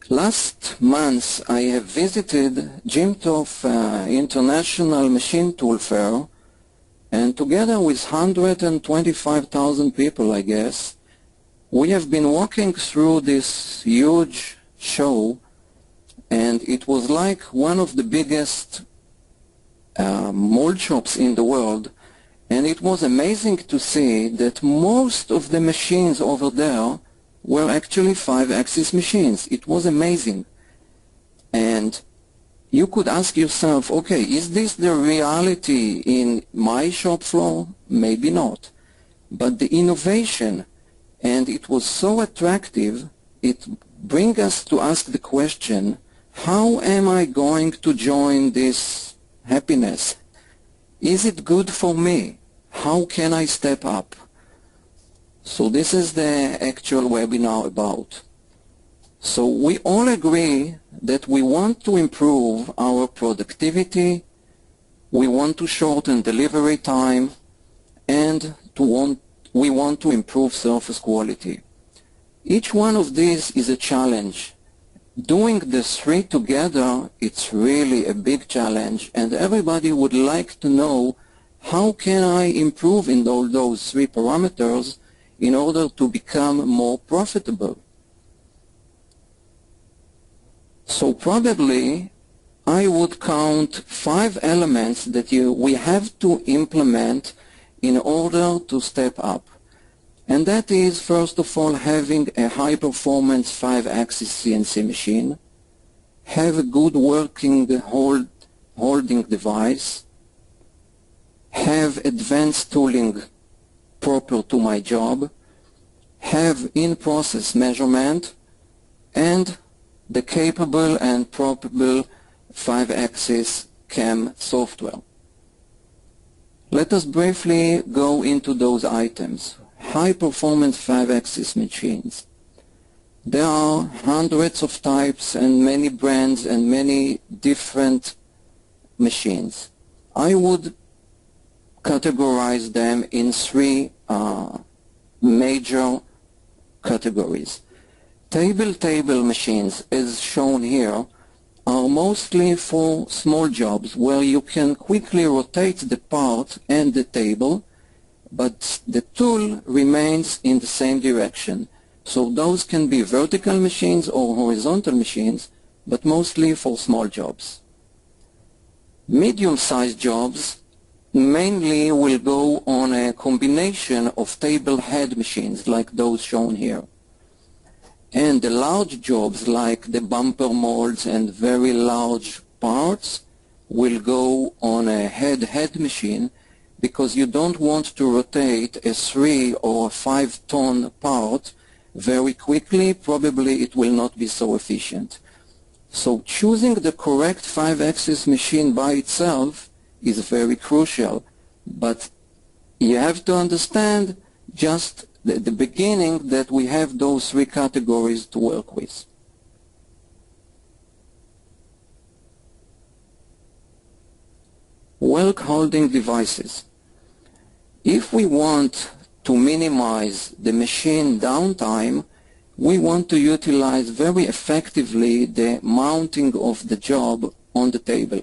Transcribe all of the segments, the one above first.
Last month I have visited Jimtov International Machine Tool Fair, and together with 125,000 people, I guess, we have been walking through this huge show, and it was like one of the biggest mold shops in the world, and it was amazing to see that most of the machines over there were actually 5-axis machines. It was amazing. And you could ask yourself, okay, is this the reality in my shop floor? Maybe not. But the innovation, and it was so attractive, it brings us to ask the question, how am I going to join this happiness? Is it good for me? How can I step up? So this is the actual webinar about. So we all agree that we want to improve our productivity, we want to shorten delivery time, and we want to improve surface quality. Each one of these is a challenge. Doing the three together, it's really a big challenge, and everybody would like to know, how can I improve in all those three parameters in order to become more profitable? So probably I would count 5 elements that we have to implement in order to step up. And that is, first of all, having a high-performance 5-axis CNC machine, have a good working holding device, have advanced tooling proper to my job, have in-process measurement, and the capable and probable 5-axis CAM software. Let us briefly go into those items. High-performance 5-axis machines. There are hundreds of types and many brands and many different machines. I would categorize them in 3 major categories. Table machines, as shown here, are mostly for small jobs where you can quickly rotate the part and the table, but the tool remains in the same direction. So those can be vertical machines or horizontal machines, but mostly for small jobs. Medium-sized jobs mainly will go on a combination of table head machines like those shown here. And the large jobs like the bumper molds and very large parts will go on a head machine, because you don't want to rotate a 3 or 5 ton part very quickly. Probably it will not be so efficient. So choosing the correct 5-axis machine by itself is very crucial, but you have to understand just the beginning that we have those 3 categories to work with. Work holding devices. If we want to minimize the machine downtime, we want to utilize very effectively the mounting of the job on the table.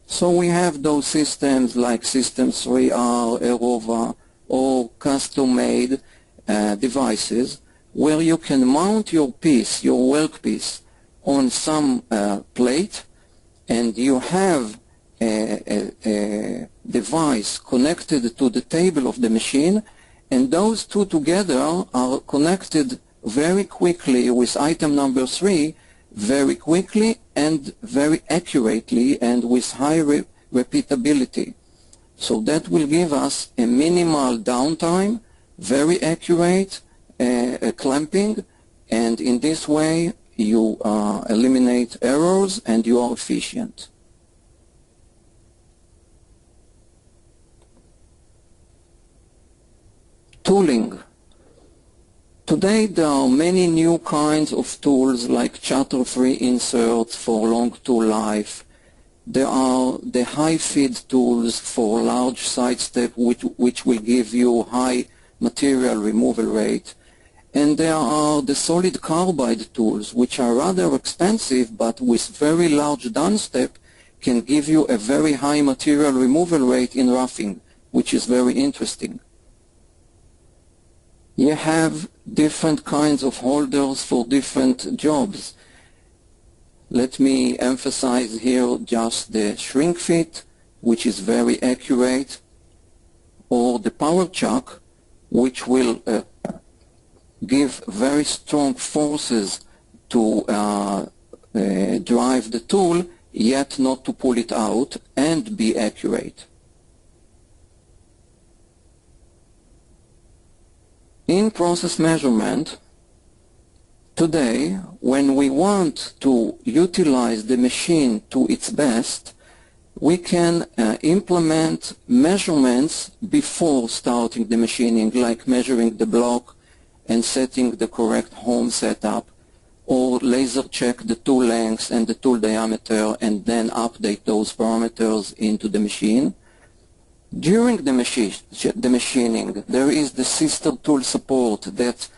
So we have those systems like System 3R, Aerova, or custom-made devices where you can mount your piece, your workpiece, on some plate, and you have a device connected to the table of the machine, and those two together are connected very quickly with item number 3, very quickly and very accurately and with high repeatability. So that will give us a minimal downtime, very accurate clamping, and in this way you eliminate errors and you are efficient. Tooling. Today there are many new kinds of tools like chatter-free inserts for long tool life. There are the high-feed tools for large sidestep which will give you high material removal rate. and there are the solid carbide tools, which are rather expensive, but with very large downstep can give you a very high material removal rate in roughing, which is very interesting. You have different kinds of holders for different jobs. Let me emphasize here just the shrink fit, which is very accurate, or the power chuck, which will give very strong forces to drive the tool, yet not to pull it out and be accurate. In process measurement, today, when we want to utilize the machine to its best, we can implement measurements before starting the machining, like measuring the block and setting the correct home setup, or laser check the tool length and the tool diameter and then update those parameters into the machine. During the machining, there is the sister tool support that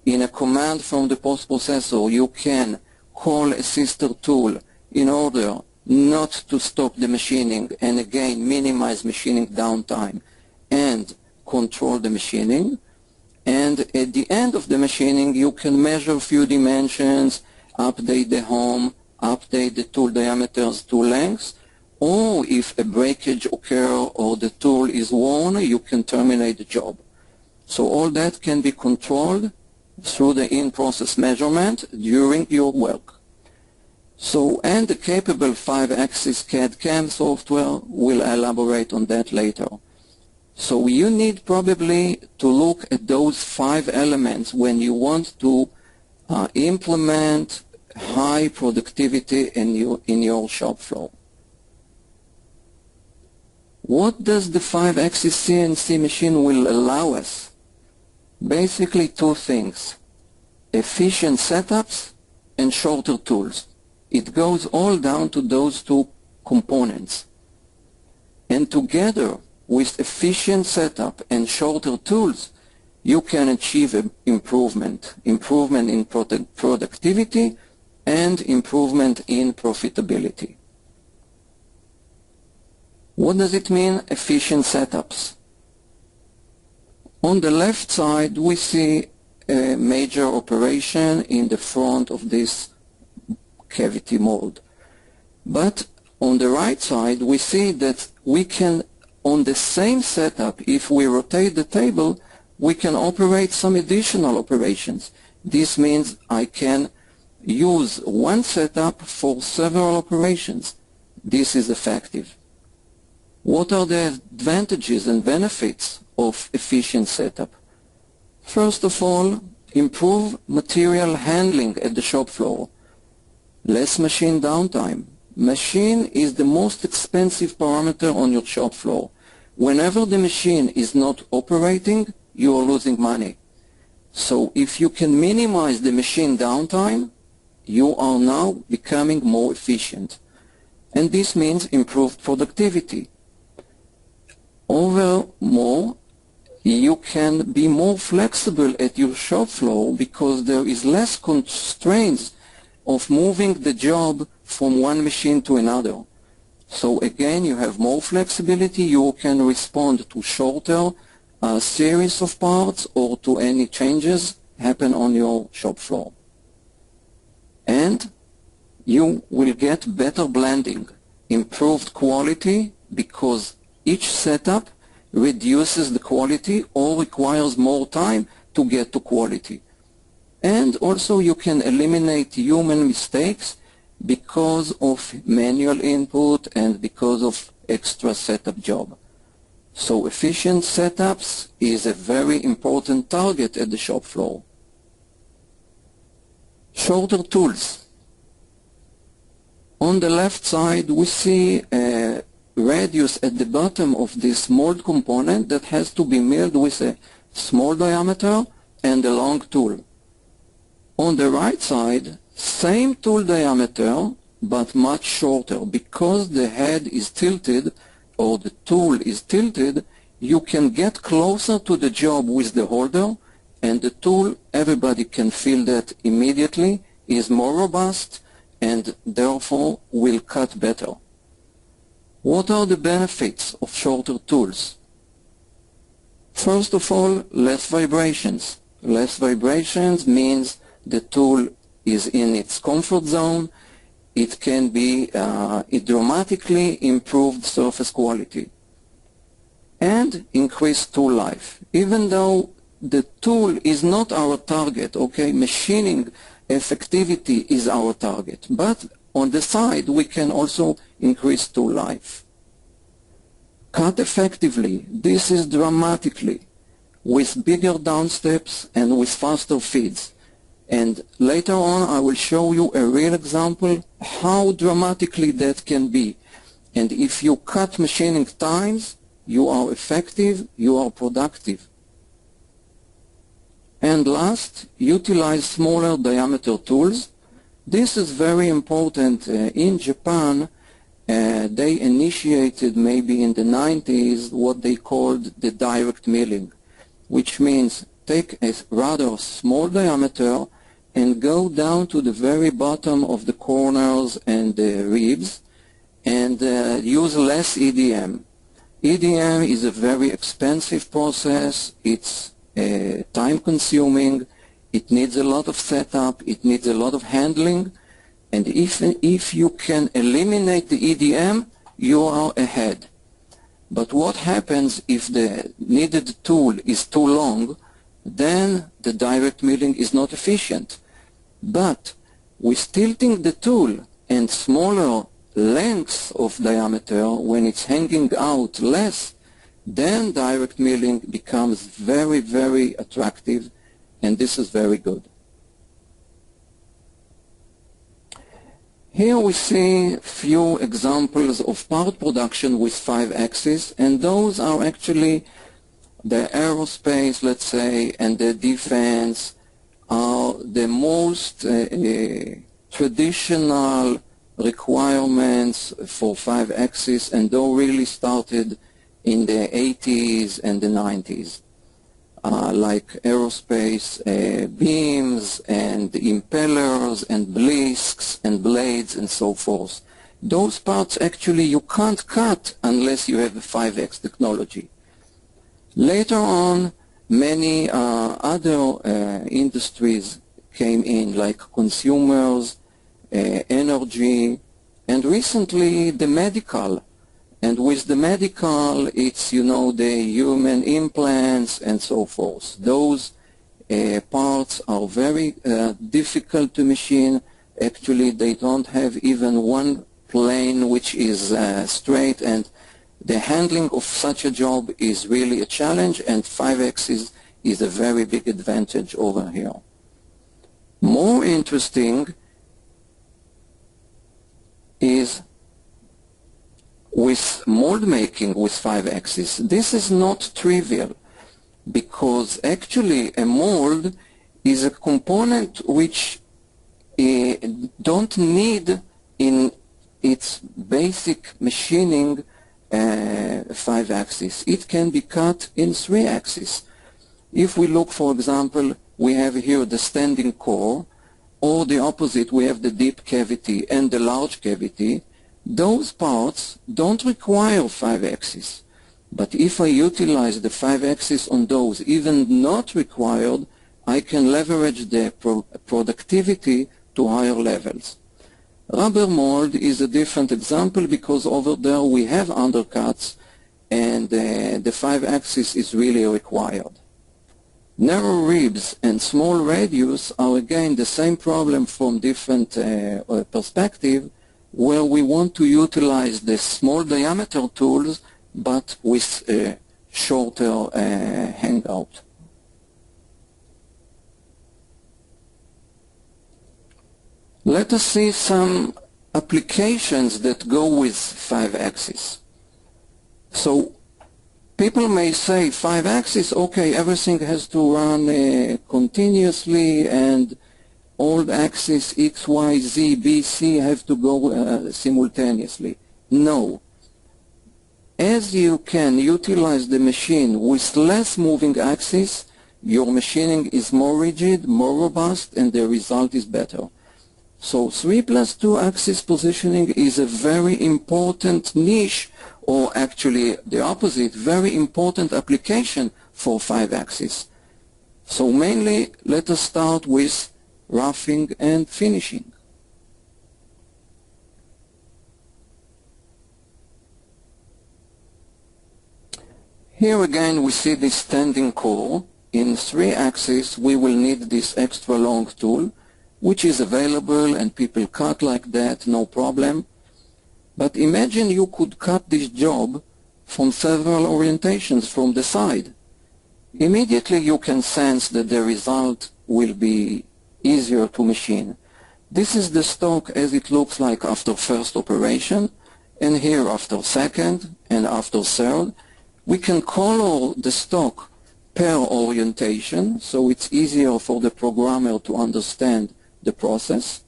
in a command from the post-processor you can call a sister tool in order not to stop the machining and again minimize machining downtime and control the machining. And at the end of the machining you can measure a few dimensions, update the home, update the tool diameters, tool lengths, or if a breakage occurs or the tool is worn, you can terminate the job. So all that can be controlled through the in-process measurement during your work. So, and the capable 5-axis CAD/CAM software will elaborate on that later. So you need probably to look at those 5 elements when you want to implement high productivity in your shop floor. What does the 5-axis CNC machine will allow us? Basically 2 things: efficient setups and shorter tools. It goes all down to those 2 components. And together with efficient setup and shorter tools, you can achieve improvement in productivity and improvement in profitability. What does it mean, efficient setups? On the left side, we see a major operation in the front of this cavity mold. But on the right side, we see that we can, on the same setup, if we rotate the table, we can operate some additional operations. This means I can use one setup for several operations. This is effective. What are the advantages and benefits of efficient setup? First of all, improve material handling at the shop floor. Less machine downtime. Machine is the most expensive parameter on your shop floor. Whenever the machine is not operating, you are losing money. So if you can minimize the machine downtime, you are now becoming more efficient. And this means improved productivity. Overall, you can be more flexible at your shop floor because there is less constraints of moving the job from one machine to another. So again, you have more flexibility. You can respond to shorter series of parts or to any changes happen on your shop floor. And you will get better blending, improved quality, because each setup reduces the quality or requires more time to get to quality. And also you can eliminate human mistakes because of manual input and because of extra setup job. So efficient setups is a very important target at the shop floor. Shorter tools. On the left side we see a radius at the bottom of this mold component that has to be milled with a small diameter and a long tool. On the right side, same tool diameter but much shorter. Because the head is tilted or the tool is tilted, you can get closer to the job with the holder and the tool, everybody can feel that immediately, is more robust and therefore will cut better. What are the benefits of shorter tools? First of all, less vibrations. Less vibrations means the tool is in its comfort zone. It can be, it dramatically improved surface quality and increased tool life. Even though the tool is not our target, okay, machining effectivity is our target, but on the side we can also increase tool life. Cut effectively, this is dramatically, with bigger downsteps and with faster feeds. And later on I will show you a real example how dramatically that can be. And if you cut machining times, you are effective, you are productive. And last, utilize smaller diameter tools. This is very important. In Japan, they initiated maybe in the 90s what they called the direct milling, which means take a rather small diameter and go down to the very bottom of the corners and the ribs and use less EDM. EDM is a very expensive process. It's time-consuming. It needs a lot of setup. It needs a lot of handling. And if you can eliminate the EDM, you are ahead. But what happens if the needed tool is too long? Then the direct milling is not efficient. But with tilting the tool and smaller lengths of diameter, when it's hanging out less, then direct milling becomes very, very attractive, and this is very good. Here we see a few examples of part production with 5-axis, and those are actually the aerospace, let's say, and the defense are the most traditional requirements for 5-axis, and those really started in the 80s and the 90s, like aerospace beams and impellers and blisks and blades and so forth. Those parts actually you can't cut unless you have a 5X technology. Later on, many other industries came in, like consumers, energy, and recently the medical. And with the medical, it's, you know, the human implants and so forth. Those parts are very difficult to machine. Actually, they don't have even one plane which is straight, and the handling of such a job is really a challenge, and 5-axis is a very big advantage over here. More interesting is with mold making with 5-axis. This is not trivial, because actually a mold is a component which don't need in its basic machining 5-axis. It can be cut in 3-axis. If we look, for example, we have here the standing core, or the opposite, we have the deep cavity and the large cavity. Those parts don't require 5-axis. But if I utilize the 5-axis on those even not required, I can leverage the productivity to higher levels. Rubber mold is a different example, because over there we have undercuts and the 5-axis is really required. Narrow ribs and small radius are again the same problem from different perspective, where we want to utilize the small diameter tools but with a shorter hangout. Let us see some applications that go with 5-axis. So people may say 5-axis, okay, everything has to run continuously, and all the axis X, Y, Z, B, C have to go simultaneously. No. As you can utilize the machine with less moving axis, your machining is more rigid, more robust, and the result is better. So 3+2 axis positioning is a very important niche, or actually the opposite, very important application for 5-axis. So mainly, let us start with roughing and finishing. Here again we see this standing core. In 3-axis we will need this extra long tool, which is available and people cut like that, no problem. But imagine you could cut this job from several orientations from the side. Immediately you can sense that the result will be easier to machine. This is the stock as it looks like after first operation, and here after second and after third. We can color the stock per orientation, so it's easier for the programmer to understand the process.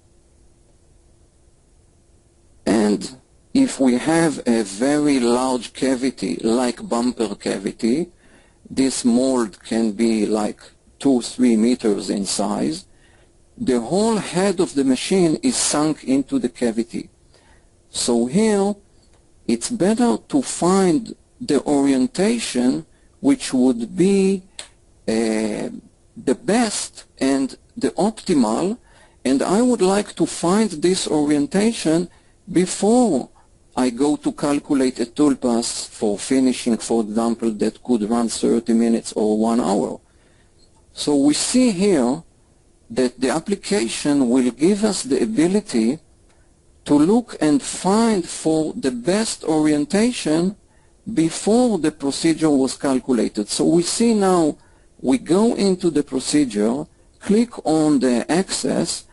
And if we have a very large cavity, like bumper cavity, this mold can be like 2-3 meters in size. The whole head of the machine is sunk into the cavity. So here, it's better to find the orientation which would be the best and the optimal, and I would like to find this orientation before I go to calculate a tool pass for finishing, for example, that could run 30 minutes or 1 hour. So we see here that the application will give us the ability to look and find for the best orientation before the procedure was calculated. So we see now, we go into the procedure, click on the access,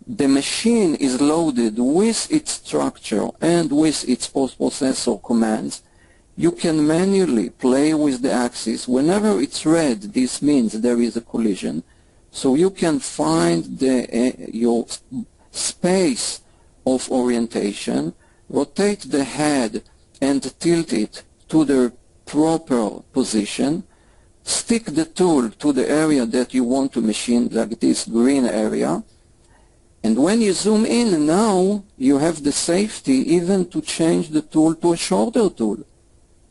the machine is loaded with its structure and with its post-processor commands. You can manually play with the axis. Whenever it's red, this means there is a collision. So you can find your space of orientation, rotate the head and tilt it to the proper position, stick the tool to the area that you want to machine, like this green area, and when you zoom in now, you have the safety even to change the tool to a shorter tool.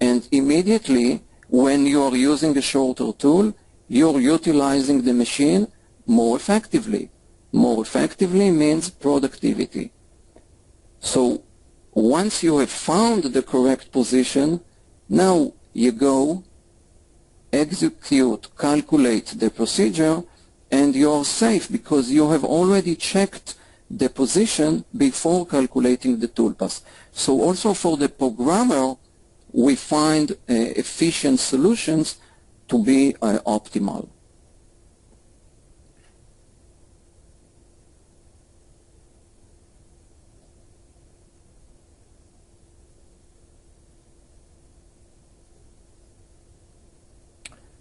And immediately, when you are using a shorter tool, you're utilizing the machine more effectively. More effectively means productivity. So once you have found the correct position, now you go, execute, calculate the procedure, and you're safe because you have already checked the position before calculating the tool pass. So also for the programmer, we find efficient solutions to be optimal.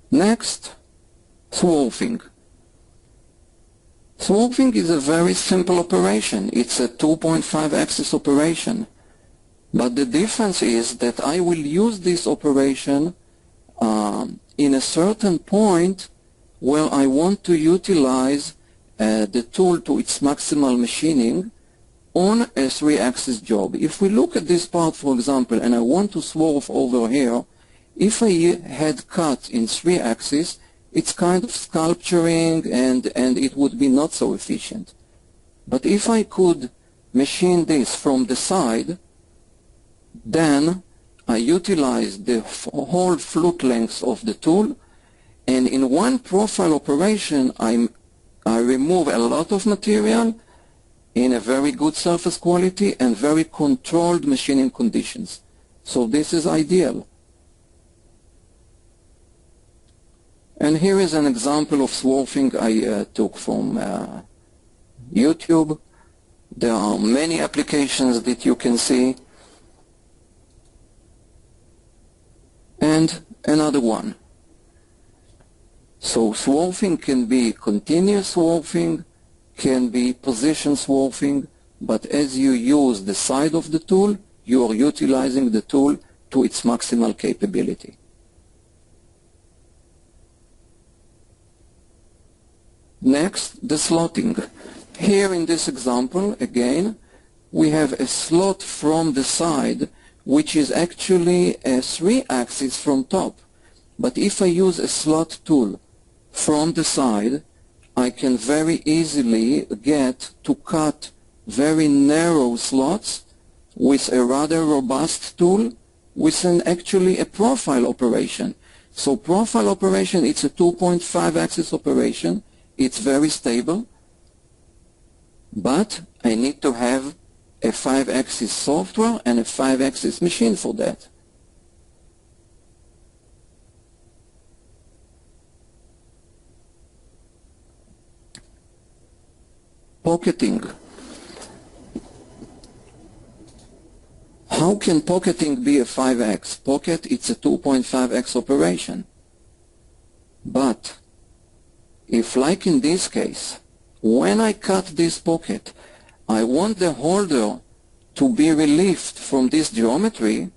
Next, swarfing. Swarfing is a very simple operation. It's a 2.5 axis operation. But the difference is that I will use this operation in a certain point where I want to utilize the tool to its maximal machining on a 3-axis job. If we look at this part, for example, and I want to swarf over here, if I had cut in 3-axis, it's kind of sculpturing and it would be not so efficient. But if I could machine this from the side, then I utilize the whole flute length of the tool, and in one profile operation I remove a lot of material in a very good surface quality and very controlled machining conditions. So this is ideal. And here is an example of swarfing I took from YouTube. There are many applications that you can see. And another one. So swarfing can be continuous swarfing, can be position swarfing, but as you use the side of the tool, you are utilizing the tool to its maximal capability. Next, the slotting. Here in this example, again, we have a slot from the side, which is actually a 3-axis from top. But if I use a slot tool from the side, I can very easily get to cut very narrow slots with a rather robust tool with actually a profile operation. So profile operation, it's a 2.5 axis operation. It's very stable, but I need to have a 5-axis software and a 5-axis machine for that. Pocketing. How can pocketing be a 5x? Pocket, it's a 2.5x operation. But if, like in this case, when I cut this pocket, I want the holder to be relieved from this geometry,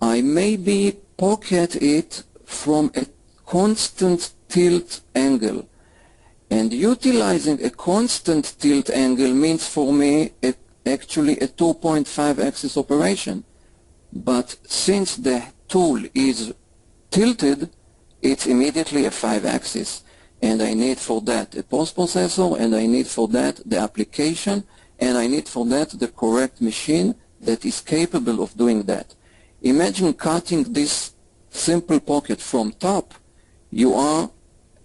I maybe pocket it from a constant tilt angle. And utilizing a constant tilt angle means for me actually a 2.5 axis operation. But since the tool is tilted, it's immediately a 5 axis. And I need for that a post-processor, and I need for that the application, and I need for that the correct machine that is capable of doing that. Imagine cutting this simple pocket from top. You are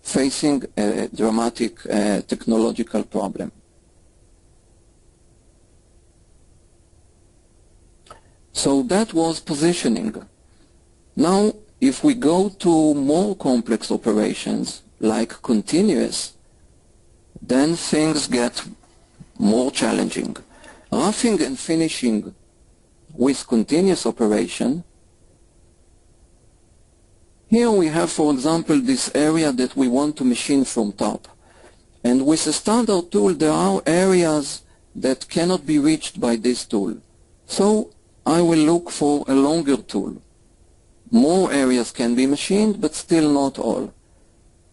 facing a dramatic technological problem. So that was positioning. Now, if we go to more complex operations, like continuous, then things get more challenging. Roughing and finishing with continuous operation. Here we have, for example, this area that we want to machine from top. And with a standard tool, there are areas that cannot be reached by this tool. So I will look for a longer tool. More areas can be machined, but still not all.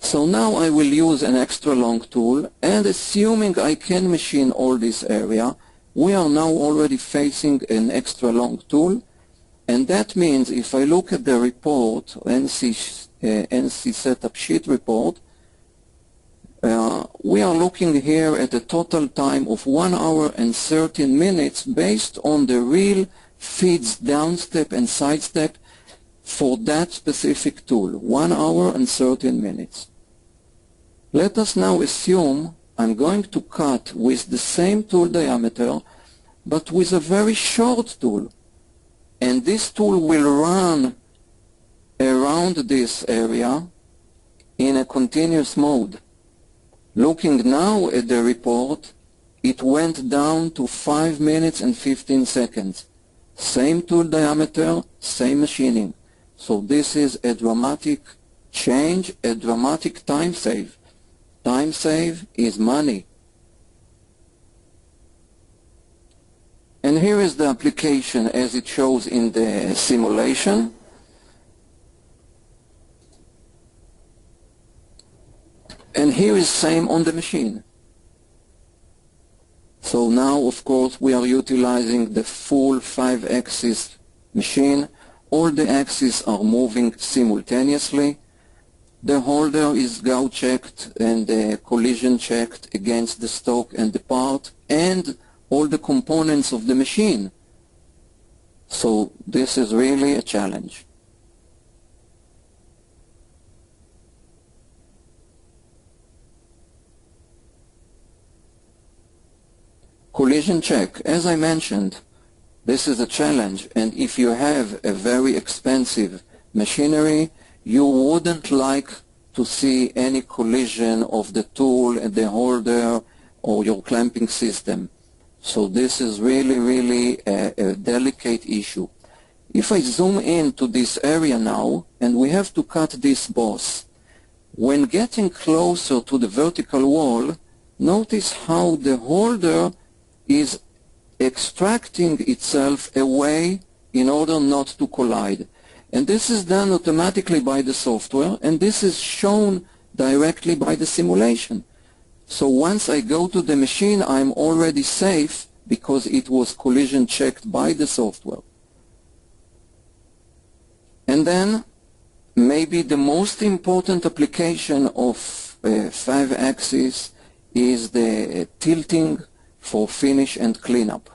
So now I will use an extra long tool, and assuming I can machine all this area, we are now already facing an extra long tool. And that means if I look at the report, NC setup sheet report, we are looking here at a total time of 1 hour and 13 minutes based on the real feeds downstep and sidestep for that specific tool. 1 hour and 13 minutes. Let us now assume I'm going to cut with the same tool diameter, but with a very short tool. And this tool will run around this area in a continuous mode. Looking now at the report, it went down to 5 minutes and 15 seconds. Same tool diameter, same machining. So this is a dramatic change, a dramatic time save. Time save is money. And here is the application as it shows in the simulation. And here is same on the machine. So now, of course, we are utilizing the full 5-axis machine. All the axes are moving simultaneously. The holder is gauge checked and collision checked against the stock and the part and all the components of the machine. So this is really a challenge. Collision check, as I mentioned, this is a challenge, and if you have a very expensive machinery, you wouldn't like to see any collision of the tool and the holder or your clamping system. So this is really a delicate issue. If I zoom into this area now, and we have to cut this boss, when getting closer to the vertical wall, notice how the holder is extracting itself away in order not to collide. And this is done automatically by the software, and this is shown directly by the simulation. So once I go to the machine, I'm already safe because it was collision checked by the software. And then maybe the most important application of 5-axis is the tilting for finish and cleanup.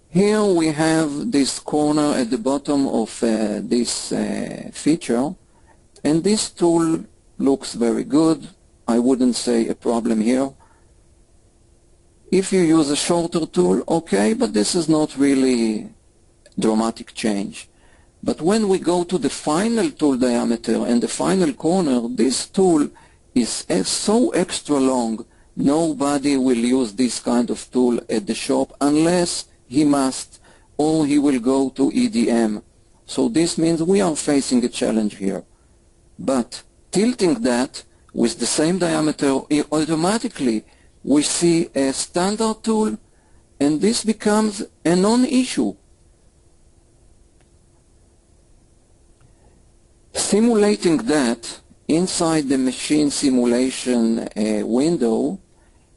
Here we have this corner at the bottom of this feature, and this tool looks very good. I wouldn't say a problem here. If you use a shorter tool, okay, but this is not really dramatic change. But when we go to the final tool diameter and the final corner, this tool is so extra long, nobody will use this kind of tool at the shop unless he must, or he will go to EDM. So this means we are facing a challenge here. But tilting that with the same diameter, automatically we see a standard tool, and this becomes a non-issue. Simulating that inside the machine simulation window,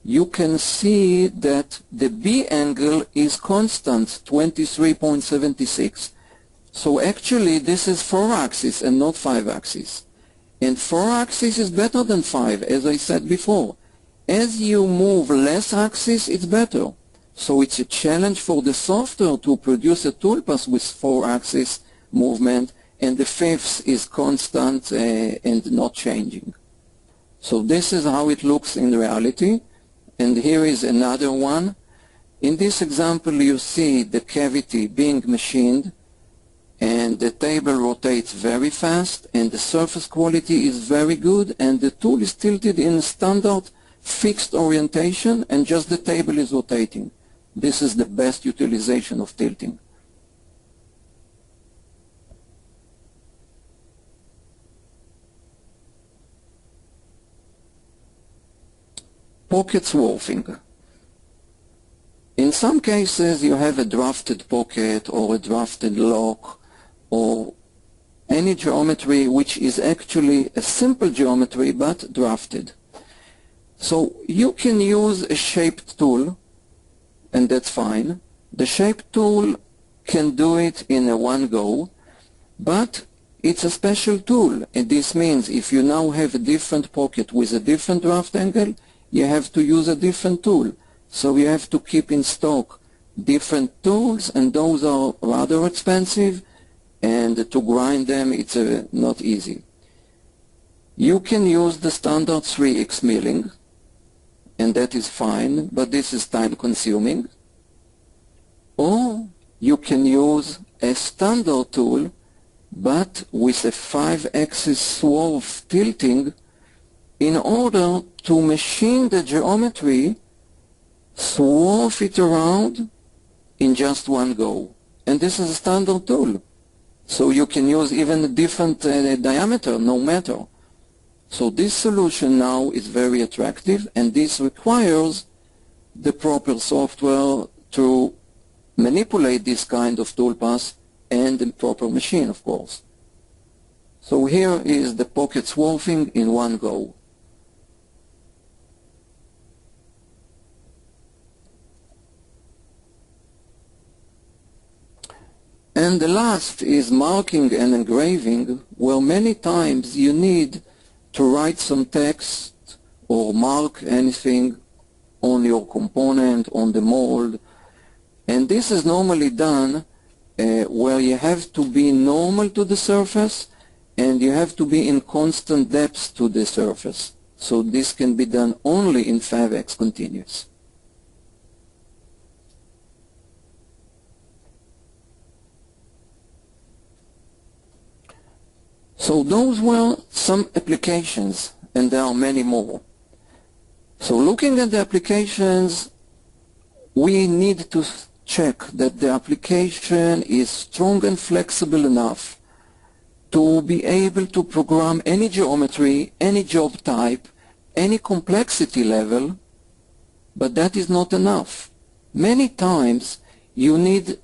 you can see that the B angle is constant, 23.76. So actually this is 4-axis and not 5-axis. And 4-axis is better than 5, as I said before. As you move less axis, it's better. So it's a challenge for the software to produce a toolpath with 4-axis movement, and the 5th is constant and not changing. So this is how it looks in reality. And here is another one. In this example, you see the cavity being machined, and the table rotates very fast, and the surface quality is very good, and the tool is tilted in standard fixed orientation, and just the table is rotating. This is the best utilization of tilting. Pocket swarfing. In some cases you have a drafted pocket or a drafted lock or any geometry which is actually a simple geometry but drafted. So you can use a shaped tool, and that's fine. The shaped tool can do it in a one go, but it's a special tool, and this means if you now have a different pocket with a different draft angle, you have to use a different tool. So you have to keep in stock different tools, and those are rather expensive, and to grind them it's not easy. You can use the standard 3x milling, and that is fine, but this is time consuming. Or you can use a standard tool but with a 5-axis swerve tilting in order to machine the geometry, swerve it around in just one go. And this is a standard tool. So you can use even a different diameter, no matter. So this solution now is very attractive, and this requires the proper software to manipulate this kind of toolpath and the proper machine, of course. So here is the pocket swerving in one go. And the last is marking and engraving, where many times you need to write some text or mark anything on your component, on the mold. And this is normally done where you have to be normal to the surface and you have to be in constant depth to the surface. So this can be done only in 5x continuous. So those were some applications, and there are many more. So looking at the applications, we need to check that the application is strong and flexible enough to be able to program any geometry, any job type, any complexity level, but that is not enough. Many times you need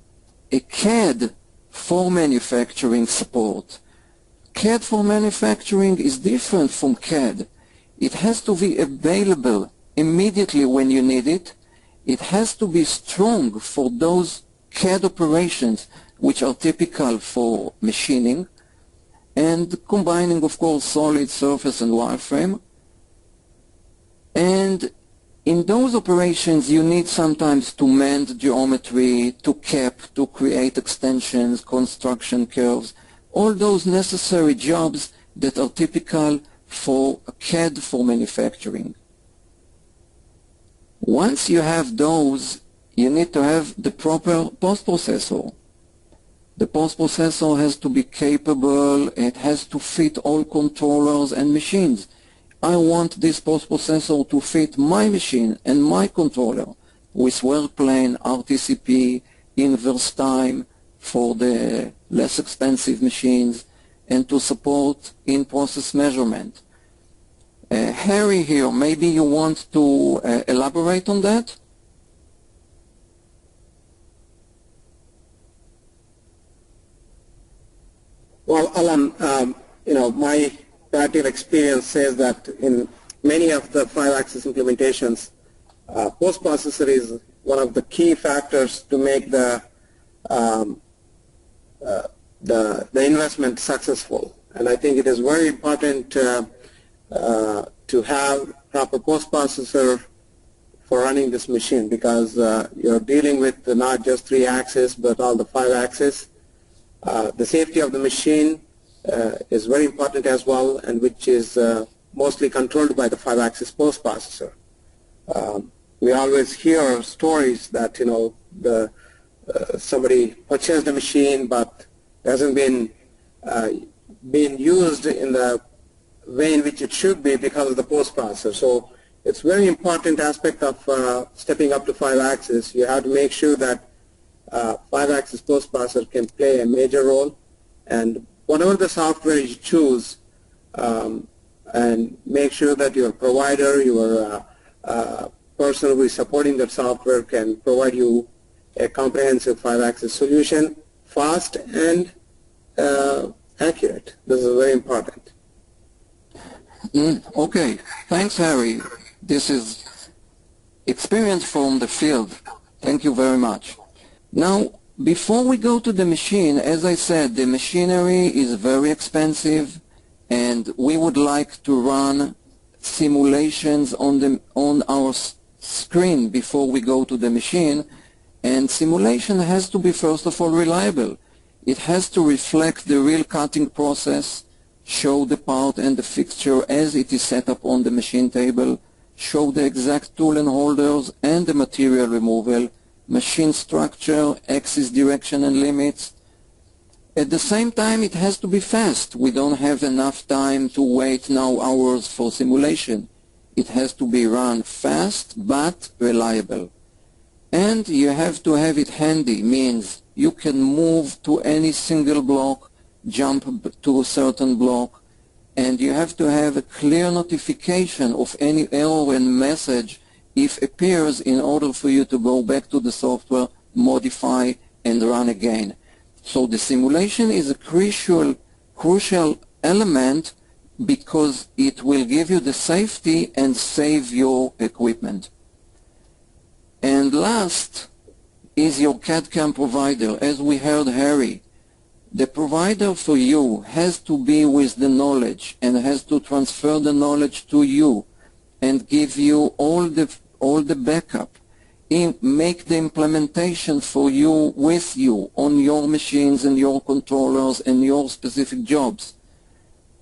a CAD for manufacturing support. CAD for manufacturing is different from CAD. It has to be available immediately when you need it. It has to be strong for those CAD operations which are typical for machining, and combining, of course, solid, surface, and wireframe. And in those operations, you need sometimes to mend geometry, to cap, to create extensions, construction curves, all those necessary jobs that are typical for CAD for manufacturing. Once you have those, you need to have the proper post-processor. The post-processor has to be capable, it has to fit all controllers and machines. I want this post-processor to fit my machine and my controller with workplane, RTCP, inverse time for the less expensive machines, and to support in-process measurement. Harry here, maybe you want to elaborate on that? Well, Alan, my practical experience says that in many of the 5-axis implementations, post-processor is one of the key factors to make the investment successful. And I think it is very important to have proper post-processor for running this machine, because you're dealing with not just 3-axis but all the 5-axis. The safety of the machine is very important as well, and which is mostly controlled by the 5-axis post-processor. We always hear stories that somebody purchased a machine but hasn't been used in the way in which it should be because of the post-processor. So it's very important aspect of stepping up to 5-axis. You have to make sure that 5-axis post-processor can play a major role, and whatever the software you choose, and make sure that your provider, your person who is supporting that software can provide you a comprehensive 5-axis solution, fast and accurate. This is very important. Okay, thanks, Harry. This is experience from the field. Thank you very much. Now, before we go to the machine, as I said, the machinery is very expensive, and we would like to run simulations on our screen before we go to the machine. And simulation has to be, first of all, reliable. It has to reflect the real cutting process, show the part and the fixture as it is set up on the machine table, show the exact tool and holders and the material removal, machine structure, axis direction and limits. At the same time, it has to be fast. We don't have enough time to wait now hours for simulation. It has to be run fast but reliable. And you have to have it handy, means you can move to any single block, jump to a certain block, and you have to have a clear notification of any error and message if appears in order for you to go back to the software, modify, and run again. So the simulation is a crucial element because it will give you the safety and save your equipment. And last is your CAD/CAM provider. As we heard Harry, the provider for you has to be with the knowledge and has to transfer the knowledge to you and give you all the backup, make the implementation for you with you on your machines and your controllers and your specific jobs,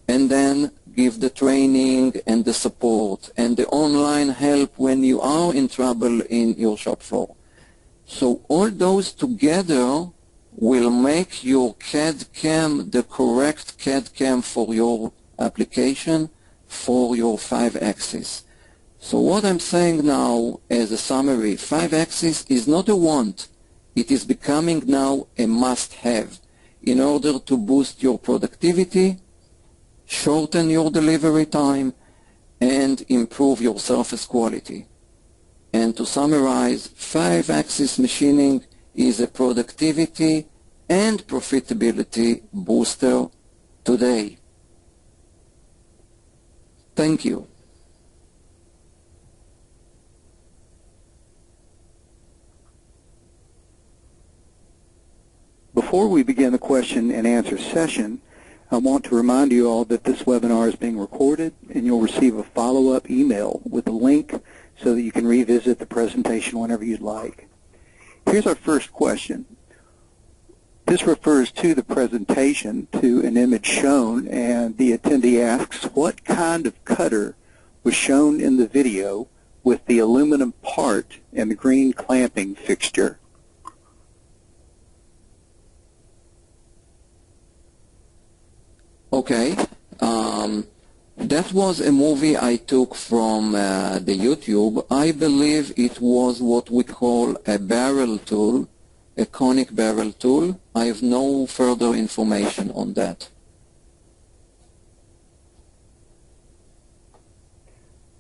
and then give the training and the support and the online help when you are in trouble in your shop floor. So all those together will make your CAD/CAM the correct CAD/CAM for your application, for your 5-axis. So what I'm saying now as a summary, 5-axis is not a want. It is becoming now a must-have in order to boost your productivity, shorten your delivery time, and improve your surface quality. And to summarize, 5-axis machining is a productivity and profitability booster today. Thank you. Before we begin the question and answer session, I want to remind you all that this webinar is being recorded, and you'll receive a follow-up email with a link so that you can revisit the presentation whenever you'd like. Here's our first question. This refers to the presentation, to an image shown, and the attendee asks, what kind of cutter was shown in the video with the aluminum part and the green clamping fixture? Okay, that was a movie I took from the YouTube. I believe it was what we call a barrel tool, a conic barrel tool. I have no further information on that.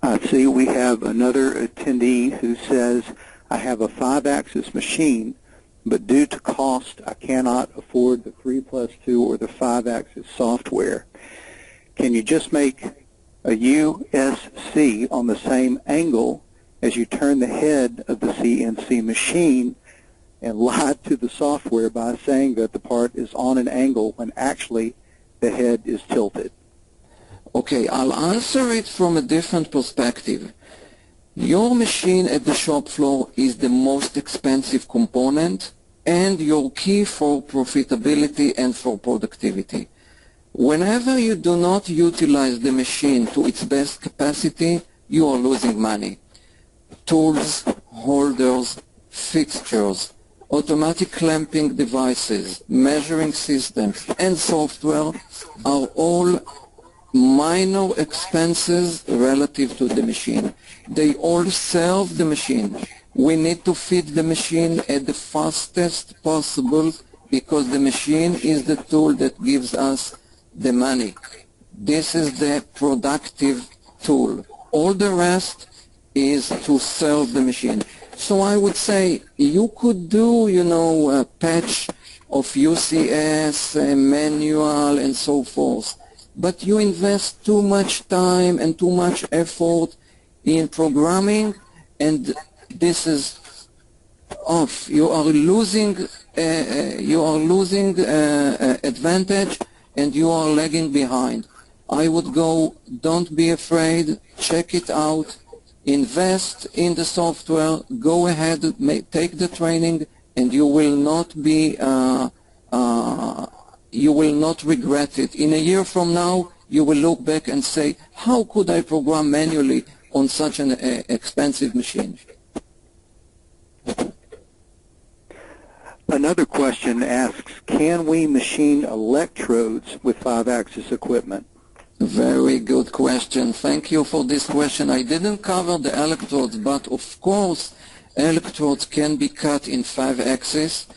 I see we have another attendee who says, I have a 5-axis machine, but due to cost, I cannot afford the 3+2 or the 5-axis software. Can you just make a USC on the same angle as you turn the head of the CNC machine and lie to the software by saying that the part is on an angle when actually the head is tilted? Okay, I'll answer it from a different perspective. Your machine at the shop floor is the most expensive component and your key for profitability and for productivity. Whenever you do not utilize the machine to its best capacity, you are losing money. Tools, holders, fixtures, automatic clamping devices, measuring systems, and software are all minor expenses relative to the machine. They all serve the machine. We need to feed the machine at the fastest possible because the machine is the tool that gives us the money. This is the productive tool. All the rest is to serve the machine. So I would say you could do, a patch of UCS, manual, and so forth. But you invest too much time and too much effort in programming, and this is off. You are losing advantage, and you are lagging behind. I would go, don't be afraid, check it out, invest in the software, go ahead, take the training, and you will not be you will not regret it. In a year from now, you will look back and say, how could I program manually on such an expensive machine? Another question asks, can we machine electrodes with 5-axis equipment? Very good question. Thank you for this question. I didn't cover the electrodes, but of course, electrodes can be cut in 5-axis.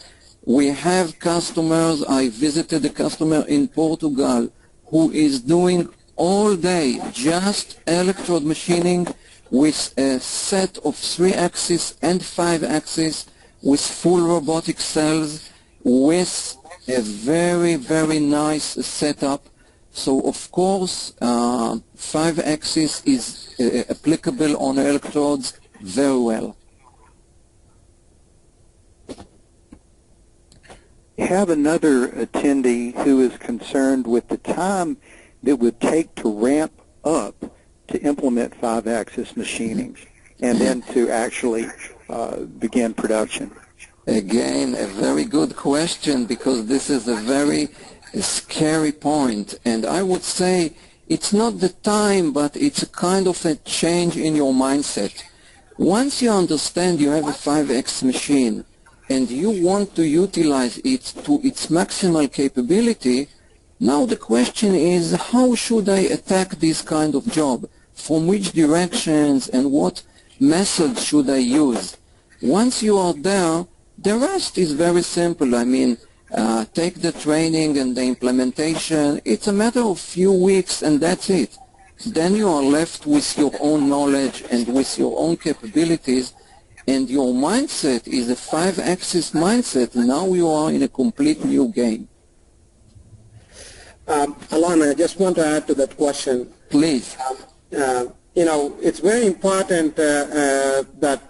We have customers. I visited a customer in Portugal who is doing all day just electrode machining with a set of 3-axis and 5-axis with full robotic cells with a very, very nice setup. So of course 5-axis is applicable on electrodes very well. Have another attendee who is concerned with the time that would take to ramp up to implement 5-axis machining and then to actually begin production. Again, a very good question, because this is a very scary point, and I would say it's not the time, but it's a kind of a change in your mindset. Once you understand you have a 5X machine and you want to utilize it to its maximal capability, now the question is, how should I attack this kind of job? From which directions and what methods should I use? Once you are there, the rest is very simple. I mean, take the training and the implementation. It's a matter of few weeks and that's it. Then you are left with your own knowledge and with your own capabilities, and your mindset is a 5-axis mindset. Now you are in a complete new game. Alon, I just want to add to that question. Please. It's very important that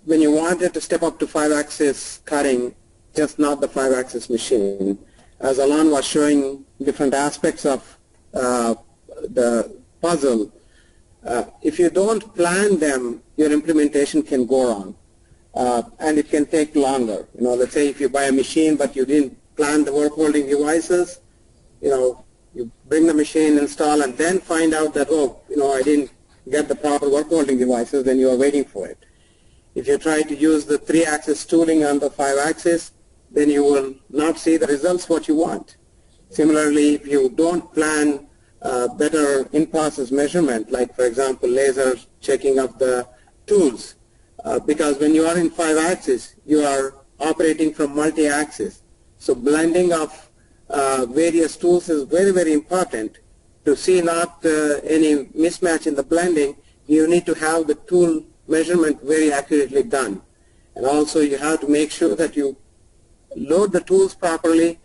when you wanted to step up to 5-axis cutting, just not the 5-axis machine. As Alan was showing different aspects of the puzzle, if you don't plan them, your implementation can go wrong, and it can take longer. Let's say if you buy a machine but you didn't plan the work holding devices, you bring the machine, install, and then find out that, I didn't get the proper work holding devices, then you are waiting for it. If you try to use the 3-axis tooling on the 5-axis, then you will not see the results what you want. Similarly, if you don't plan better in-process measurement, like for example laser checking of the tools, because when you are in 5-axis, you are operating from multi-axis. So blending of various tools is very, very important. To see not any mismatch in the blending, you need to have the tool measurement very accurately done. And also you have to make sure that you load the tools properly.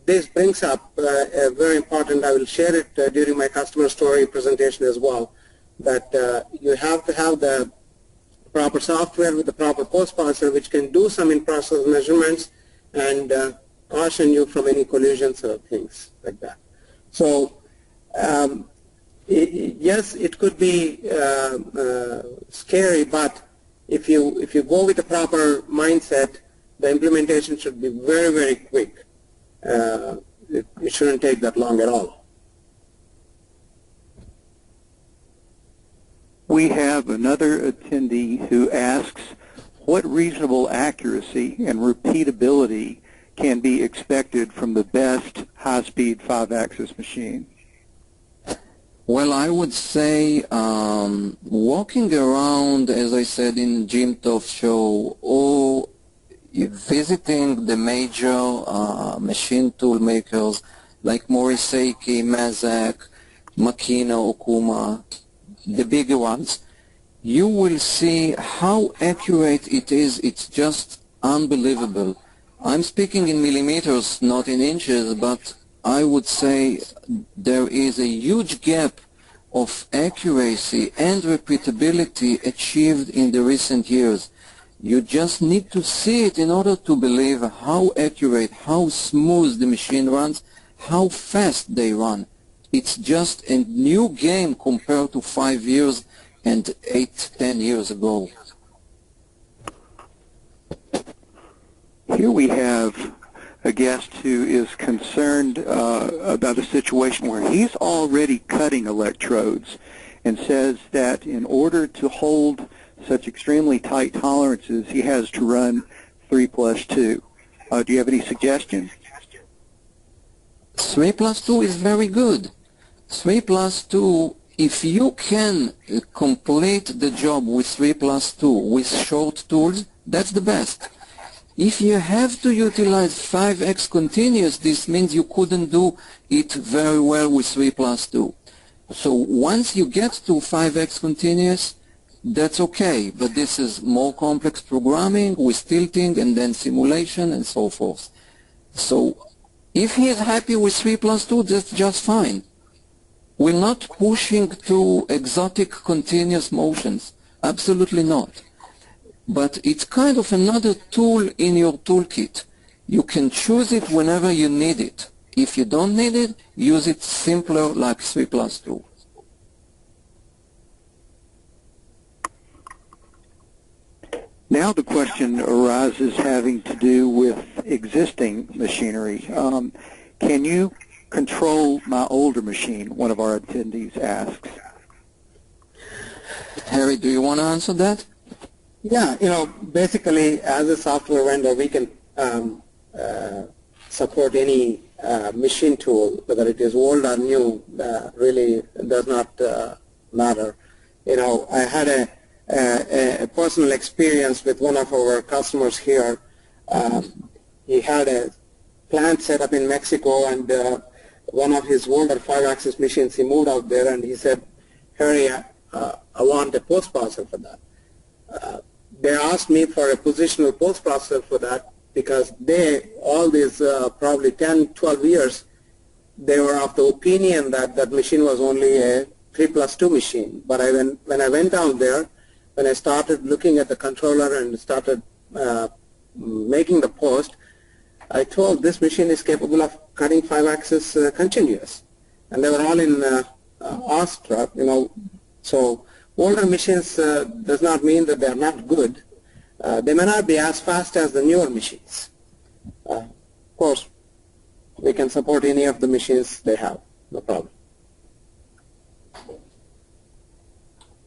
This brings up a very important, I will share it during my customer story presentation as well, that you have to have the proper software with the proper post-processor which can do some in-process measurements and caution you from any collisions or things like that. So yes, it could be scary, but if you go with the proper mindset, the implementation should be very, very quick. It shouldn't take that long at all. We have another attendee who asks, what reasonable accuracy and repeatability can be expected from the best high-speed 5-axis machine? Well, I would say walking around, as I said in Jim Toph's show, or visiting the major machine tool makers like Morisaki, Mazak, Makina, Okuma, the bigger ones, you will see how accurate it is. It's just unbelievable. I'm speaking in millimeters, not in inches, but I would say there is a huge gap of accuracy and repeatability achieved in the recent years. You just need to see it in order to believe how accurate, how smooth the machine runs, how fast they run. It's just a new game compared to 5 years and 8, 10 years ago. Here we have a guest who is concerned about a situation where he's already cutting electrodes and says that in order to hold such extremely tight tolerances, he has to run 3+2. Do you have any suggestions? 3+2 is very good. 3+2, if you can complete the job with 3+2 with short tools, that's the best. If you have to utilize 5x continuous, this means you couldn't do it very well with 3+2. So once you get to 5x continuous, that's okay, but this is more complex programming with tilting and then simulation and so forth. So if he is happy with 3+2, that's just fine. We're not pushing to exotic continuous motions, absolutely not. But it's kind of another tool in your toolkit. You can choose it whenever you need it. If you don't need it, use it simpler like 3+2. Now the question arises having to do with existing machinery. Can you control my older machine? One of our attendees asks. Harry, do you want to answer that? Yeah, basically as a software vendor, we can support any machine tool, whether it is old or new, really does not matter. I had a personal experience with one of our customers here. He had a plant set up in Mexico, and one of his older 5-axis machines, he moved out there and he said, Harry, I want a post-processor for that. They asked me for a positional post-processor for that because all these probably 10, 12 years, they were of the opinion that that machine was only a 3+2 machine. But when I went down there, when I started looking at the controller and started making the post, I told this machine is capable of cutting 5-axis continuous, and they were all in awestruck, So older machines does not mean that they are not good. They may not be as fast as the newer machines. Of course, we can support any of the machines they have, no problem.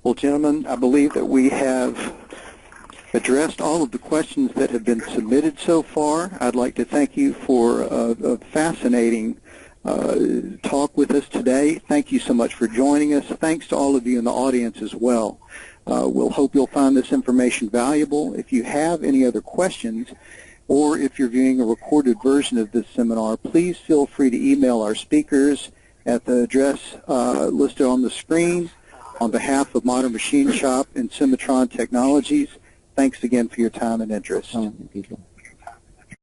Well, gentlemen, I believe that we have addressed all of the questions that have been submitted so far. I'd like to thank you for a fascinating talk with us today. Thank you so much for joining us. Thanks to all of you in the audience as well. We'll hope you'll find this information valuable. If you have any other questions, or if you're viewing a recorded version of this seminar, please feel free to email our speakers at the address listed on the screen. On behalf of Modern Machine Shop and Cimatron Technologies, thanks again for your time and interest.